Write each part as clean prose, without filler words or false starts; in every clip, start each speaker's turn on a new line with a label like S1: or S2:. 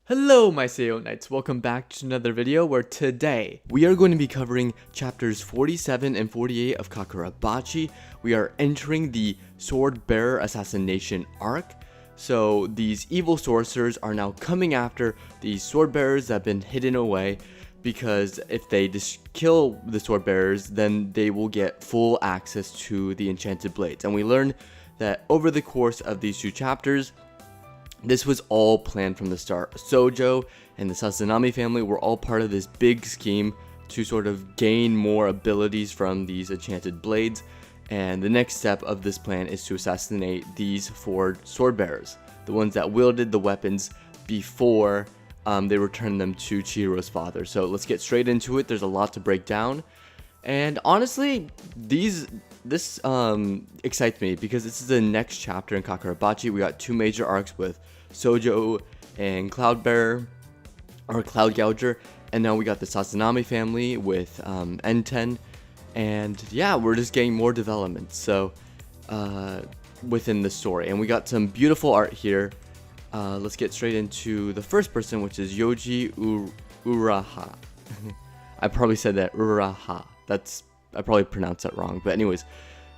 S1: Hello my Seiyo Knights, welcome back to another video where today we are going to be covering chapters 47 and 48 of Kakurabachi. We are entering the Sword Bearer Assassination arc. So these evil sorcerers are now coming after these sword bearers that have been hidden away, because if they just kill the sword bearers, then they will get full access to the enchanted blades. And we learn that over the course of these two chapters, this was all planned from the start. Sojo and the Sazanami family were all part of this big scheme to sort of gain more abilities from these enchanted blades. And the next step of this plan is to assassinate these four sword bearers, the ones that wielded the weapons before they returned them to Chihiro's father. So let's get straight into it. There's a lot to break down. And honestly, this excites me because this is the next chapter in Kakurabachi. We got two major arcs with Sojo and Cloudbearer, or Cloud Gouger, and now we got the Sazanami family with N10, and yeah, we're just getting more development within the story, and we got some beautiful art here. Let's get straight into the first person, which is Yoji Uraha. I probably said that Uraha. I probably pronounced that wrong, but anyways,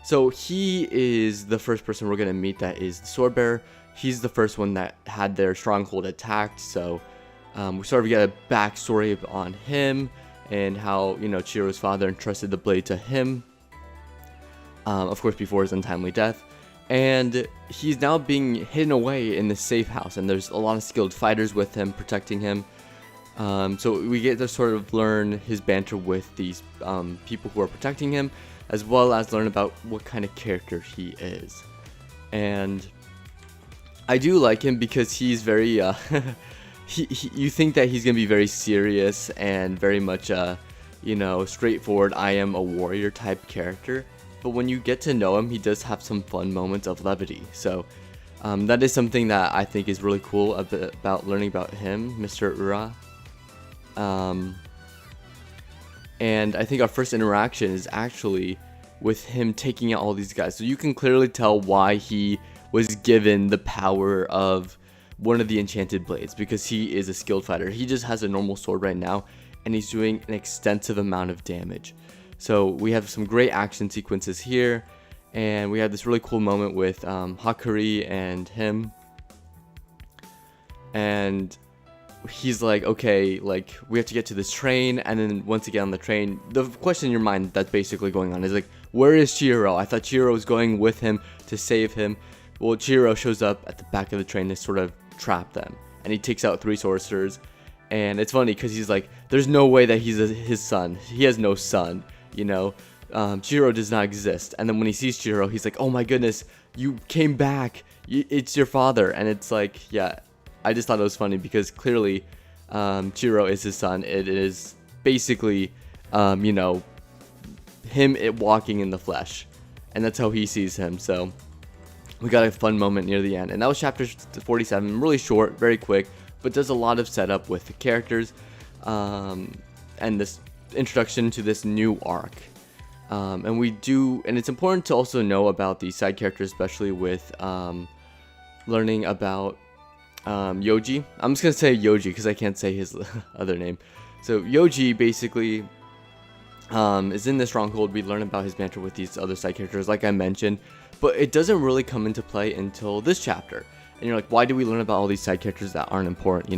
S1: so he is the first person we're gonna meet that is the sword bearer. He's the first one that had their stronghold attacked, so we sort of get a backstory on him and how, Chihiro's father entrusted the blade to him, of course before his untimely death, and he's now being hidden away in the safe house, and there's a lot of skilled fighters with him protecting him. So we get to sort of learn his banter with these people who are protecting him, as well as learn about what kind of character he is. And I do like him because he's very, you think that he's going to be very serious and very much, straightforward, I am a warrior type character. But when you get to know him, he does have some fun moments of levity. So that is something that I think is really cool about learning about him, Mr. Ura. And I think our first interaction is actually with him taking out all these guys. So you can clearly tell why he was given the power of one of the enchanted blades, because he is a skilled fighter. He just has a normal sword right now, and he's doing an extensive amount of damage. So we have some great action sequences here, and we have this really cool moment with Hakari and him. And he's like, okay, like, we have to get to this train, and then once you get on the train, the question in your mind that's basically going on is like, where is Chihiro? I thought Chihiro was going with him to save him. Well, Chihiro shows up at the back of the train to sort of trap them, and he takes out three sorcerers. And it's funny because he's like, there's no way that he's his son. He has no son, Chihiro does not exist. And then when he sees Chihiro, he's like, oh my goodness, you came back, it's your father. And it's like, yeah, I just thought it was funny because clearly Chihiro is his son. It is basically, him walking in the flesh, and that's how he sees him. So we got a fun moment near the end, and that was chapter 47. Really short, very quick, but does a lot of setup with the characters and this introduction to this new arc. And it's important to also know about these side characters, especially with learning about Yoji. I'm just gonna say Yoji because I can't say his other name. So Yoji basically is in the stronghold. We learn about his banter with these other side characters, like I mentioned, but it doesn't really come into play until this chapter. And you're like, why do we learn about all these side characters that aren't important?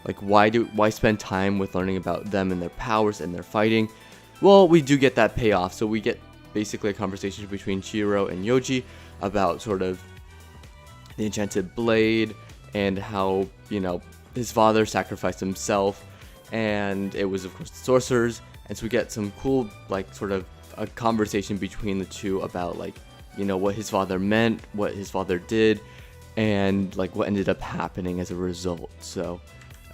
S1: Like why spend time with learning about them and their powers and their fighting? Well, we do get that payoff. So we get basically a conversation between Chihiro and Yoji about sort of the enchanted blade and how, his father sacrificed himself, and it was of course the sorcerers. And so we get some cool, like, sort of a conversation between the two about, like, what his father meant, what his father did, and like what ended up happening as a result. So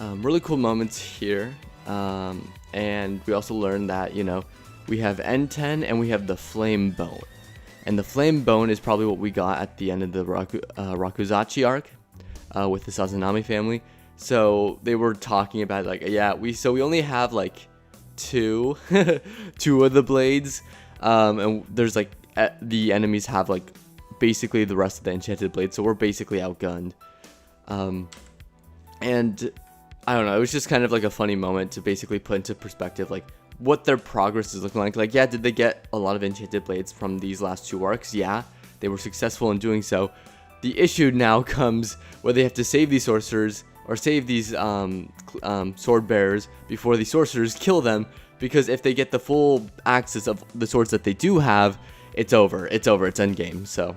S1: really cool moments here. And we also learned that, we have N10 and we have the Flame Bone. And the Flame Bone is probably what we got at the end of the Rakuzachi arc with the Sazanami family. So they were talking about, like, yeah, we only have like two of the blades, and there's like the enemies have like basically the rest of the enchanted blades, so we're basically outgunned. And I don't know, it was just kind of like a funny moment to basically put into perspective like what their progress is looking like. Like, yeah, did they get a lot of enchanted blades from these last 2 arcs? Yeah, they were successful in doing so. The issue now comes where they have to save these sorcerers or save these sword bearers before the sorcerers kill them, because if they get the full access of the swords that they do have, it's over. It's endgame. So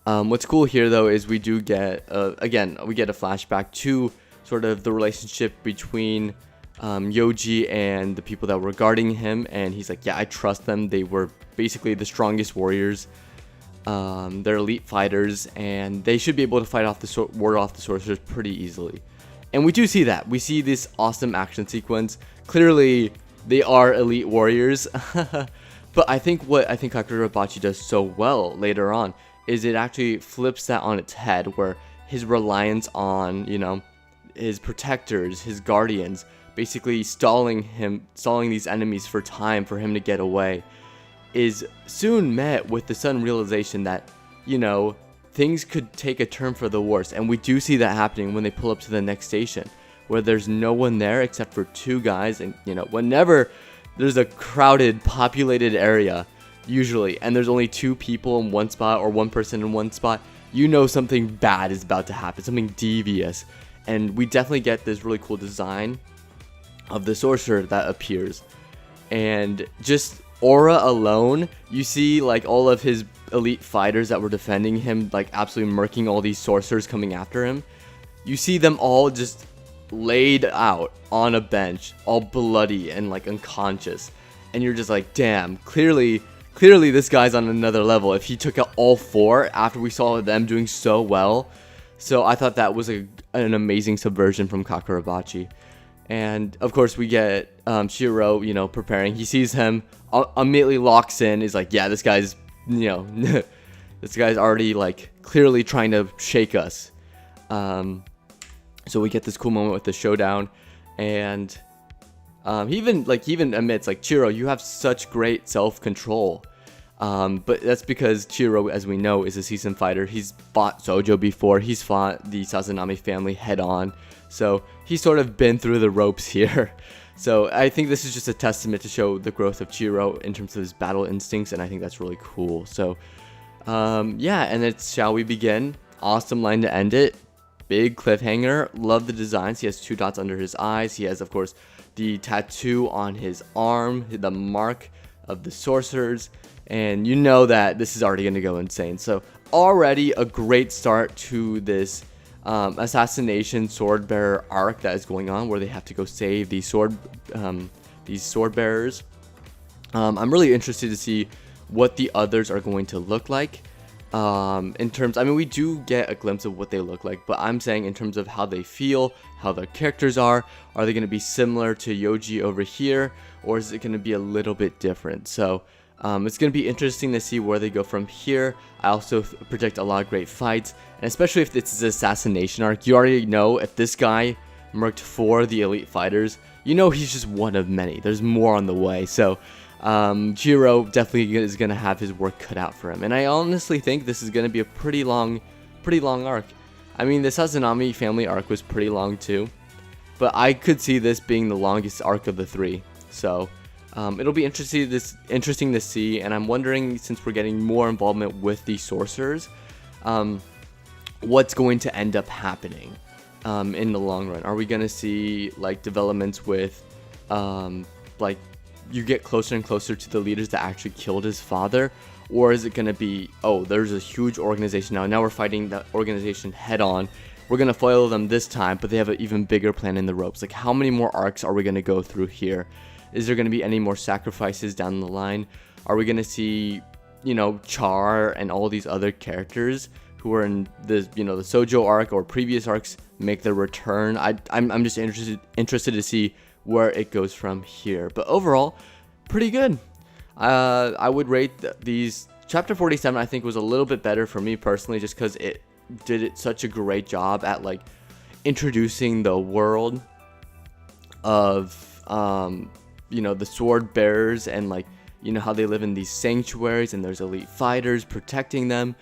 S1: what's cool here though is we do get again, we get a flashback to sort of the relationship between Yoji and the people that were guarding him, and he's like, yeah, I trust them. They were basically the strongest warriors. They're elite fighters, and they should be able to fight off ward off the sorcerers pretty easily. And we do see that. We see this awesome action sequence. Clearly, they are elite warriors. But I think what Kakurabachi does so well later on is it actually flips that on its head, where his reliance on, you know, his protectors, his guardians, basically stalling these enemies for time for him to get away, is soon met with the sudden realization that, you know, things could take a turn for the worse. And we do see that happening when they pull up to the next station, where there's no one there except for 2 guys. And, you know, whenever there's a crowded, populated area, usually, and there's only 2 people in one spot or 1 person in one spot, you know something bad is about to happen, something devious. And we definitely get this really cool design of the sorcerer that appears. And just aura alone, you see like all of his elite fighters that were defending him, like absolutely murking all these sorcerers coming after him. You see them all just laid out on a bench, all bloody and like unconscious. And you're just like, damn, clearly this guy's on another level if he took out all 4 after we saw them doing so well. So I thought that was an amazing subversion from Kakurabachi. And of course we get Chihiro, you know, preparing. He sees him, immediately locks in, is like, yeah, this guy's, you know, this guy's already like clearly trying to shake us. So we get this cool moment with the showdown, and he even admits, like, Chihiro, you have such great self-control. But that's because Chihiro, as we know, is a seasoned fighter. He's fought Sojo before. He's fought the Sazanami family head on. So he's sort of been through the ropes here. So I think this is just a testament to show the growth of Chihiro in terms of his battle instincts, and I think that's really cool. So yeah, and it's Shall We Begin? Awesome line to end it. Big cliffhanger. Love the designs. He has 2 dots under his eyes. He has, of course, the tattoo on his arm, the mark of the sorcerers, and you know that this is already going to go insane. So already a great start to this assassination sword bearer arc that is going on, where they have to go save these sword bearers. I'm really interested to see what the others are going to look like. In terms, I mean, we do get a glimpse of what they look like, but I'm saying in terms of how they feel, how their characters are they going to be similar to Yoji over here, or is it going to be a little bit different? So it's going to be interesting to see where they go from here. I also predict a lot of great fights, and especially if it's this assassination arc, you already know if this guy murked 4 of the elite fighters, you know he's just one of many. There's more on the way. So Chihiro definitely is going to have his work cut out for him, and I honestly think this is going to be a pretty long arc. I mean, the Sazanami family arc was pretty long too, but I could see this being the longest arc of the 3. So it'll be interesting to see, and I'm wondering, since we're getting more involvement with the sorcerers, what's going to end up happening in the long run. Are we going to see like developments with like you get closer and closer to the leaders that actually killed his father? Or is it going to be, oh, there's a huge organization now we're fighting that organization head on, we're going to foil them this time, but they have an even bigger plan in the ropes? Like, how many more arcs are we going to go through here? Is there going to be any more sacrifices down the line? Are we going to see, you know, Char and all these other characters who are in the, you know, the Sojo arc or previous arcs make their return? I'm just interested to see where it goes from here. But overall, pretty good. I would rate these. Chapter 47, I think, was a little bit better for me personally, just because it did such a great job at like introducing the world of you know, the sword bearers, and like, you know, how they live in these sanctuaries and there's elite fighters protecting them.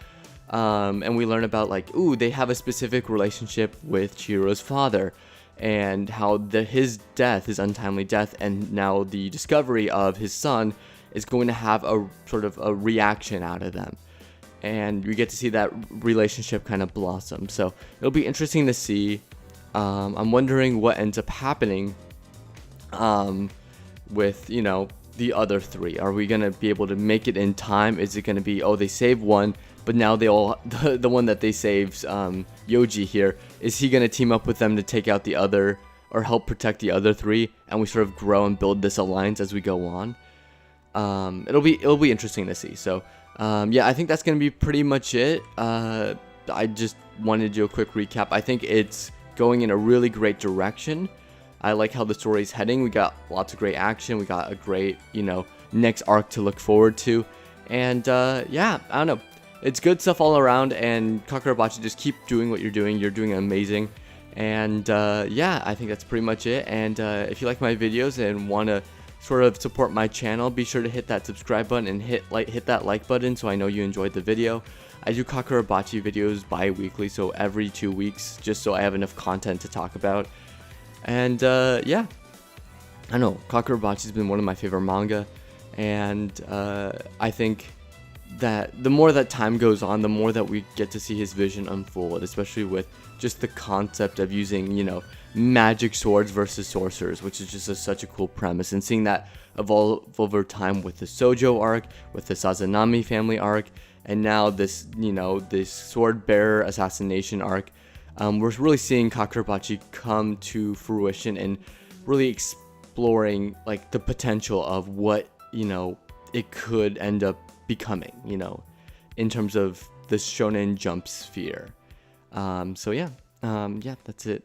S1: And we learn about like, ooh, they have a specific relationship with Chihiro's father, and how his death, his untimely death, and now the discovery of his son is going to have a sort of a reaction out of them. And we get to see that relationship kind of blossom. So it'll be interesting to see. I'm wondering what ends up happening with, you know, the other three. Are we going to be able to make it in time? Is it going to be, oh, they save one, but now they all, the one that they saves, Yoji here, is he going to team up with them to take out the other, or help protect the other three, and we sort of grow and build this alliance as we go on? It'll be interesting to see. So yeah, I think that's going to be pretty much it. I just wanted to do a quick recap. I think it's going in a really great direction. I like how the story's heading. We got lots of great action. We got a great, you know, next arc to look forward to. And yeah, I don't know. It's good stuff all around, and Kakurabachi, just keep doing what you're doing. You're doing amazing. And yeah, I think that's pretty much it. And if you like my videos and want to sort of support my channel, be sure to hit that subscribe button and hit that like button so I know you enjoyed the video. I do Kakurabachi videos bi-weekly, so every 2 weeks, just so I have enough content to talk about. And yeah, I know Kakurabachi's been one of my favorite manga, and I think that the more that time goes on, the more that we get to see his vision unfold, especially with just the concept of using, you know, magic swords versus sorcerers, which is just such a cool premise, and seeing that evolve over time with the Sojo arc, with the Sazanami family arc, and now this, you know, this sword bearer assassination arc. We're really seeing Kakurabachi come to fruition and really exploring like the potential of what, you know, it could end up becoming, you know, in terms of the Shonen Jump sphere. So yeah, yeah, that's it.